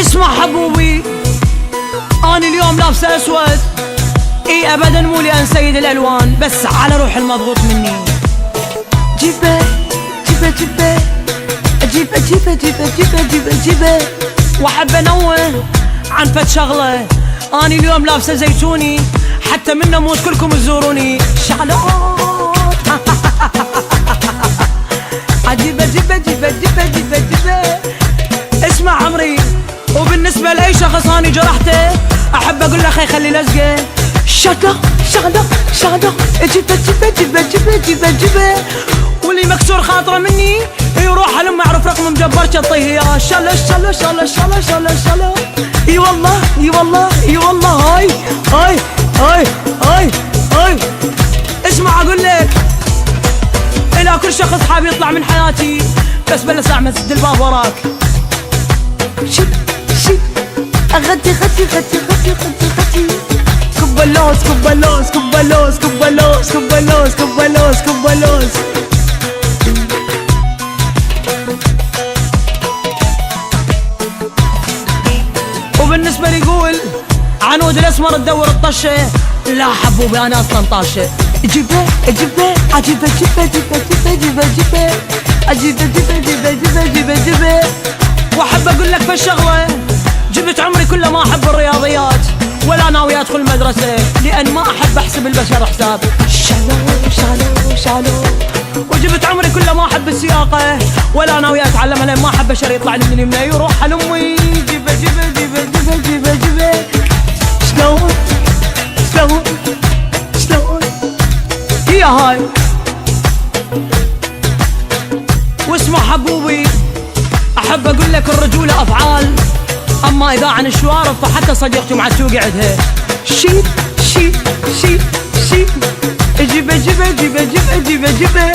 اسمع حبوبي، أنا اليوم لابسه أسود، إي أبدا مو لأن سيد الألوان، بس على روح المضغوط مني. جيبه جيبه جيبه جيبه جيبه جيبه جيبه جيبه جيبه. وأحب أنوه عن فد شغلة، أنا اليوم لابسه زيتوني، حتى من نموت كلكم تزوروني. شعلات عجيبه جيبه جيبه جيبه جيبه جيبه. اسمع عمري، وبالنسبة لأي شخص أنا جرحته أحب أقول له خي خلي لزقه. شغله شغله شغله جيبه جيبه جيبه جيبه جيبه جيبه. واللي مكسور خاطره مني يروح لما أعرف رقم مجبر شطيه يا شلا شلا شلا شلا شلا شلا. اي والله اي والله اي والله. هاي هاي هاي هاي هاي. اسمع أقول لك، إلى كل شخص حاب يطلع من حياتي، بس بلا ساعة ما تسد الباب وراك. شي شي أغدي غدي غدي غدي غدي غدي. كبلوس كبلوس كبلوس كبلوس كبلوس كبلوس كبلوس. وبالنسبة لي يقول عنود الأسمر تدور الطشة، لا حبوبي أنا أصلا طاشة. جيبه جيبه عجيبه جيبه جيبه جيبه جيبه جيبه عجيبه جيبه جيبه جيبه جيبه جيبه. واحب اقول لك بالشغله، جبت عمري كله ما احب الرياضيات، ولا ناوي ادخل مدرسه، لان ما احب احسب البشر حساب. شالو شالو شالو. وجبت عمري كله ما احب السياقه، ولا ناوي اتعلمها، لان ما احب بشر يطلع لي من اليمنى يروح على امي. جيبه جيبه جيبه جيبه جيبه جيبه. شلون شلون شلون هي هاي. واسمع حبوبي، احب اقول لك الرجولة افعال، اما اذا عن الشوارب فحتى صديقتي مع السوق عدها. شيب شيب شيب شيب جيبه جيبه جيبه جيبه جيبه جيبه.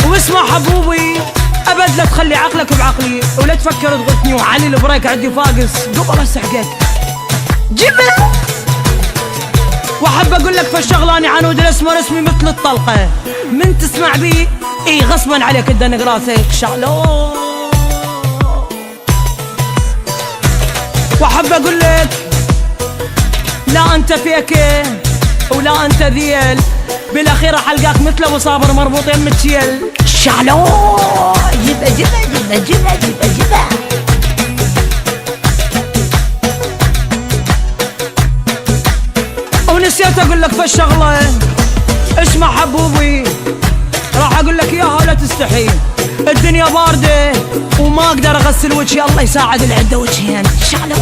واسمع حبوبي، ابد لا تخلي عقلك بعقلي، ولا تفكر تغثني وعلي البريك عندي فاقس قبل اسحقك. جيبه. واحب اقول لك فالشغله، اني عنود الاسمر اسمي مثل الطلقه، من تسمع بي اي غصبا عليك تدنق راسك. شالو. واحب اقول لك لا انت فيكه ولا انت ذيل، بالاخير حلقاك مثل ابو صابر مربوط يم التيل. شالو. جيبه جيبه جيبه جيبه جيبه جيبه. ونسيت اقول لك فالشغله، اسمع حبوبي، راح اقول لك اياها ولا تستحي. الدنيا بارده وما اقدر اغسل وجهي، الله يساعد العده وجهين. شالو.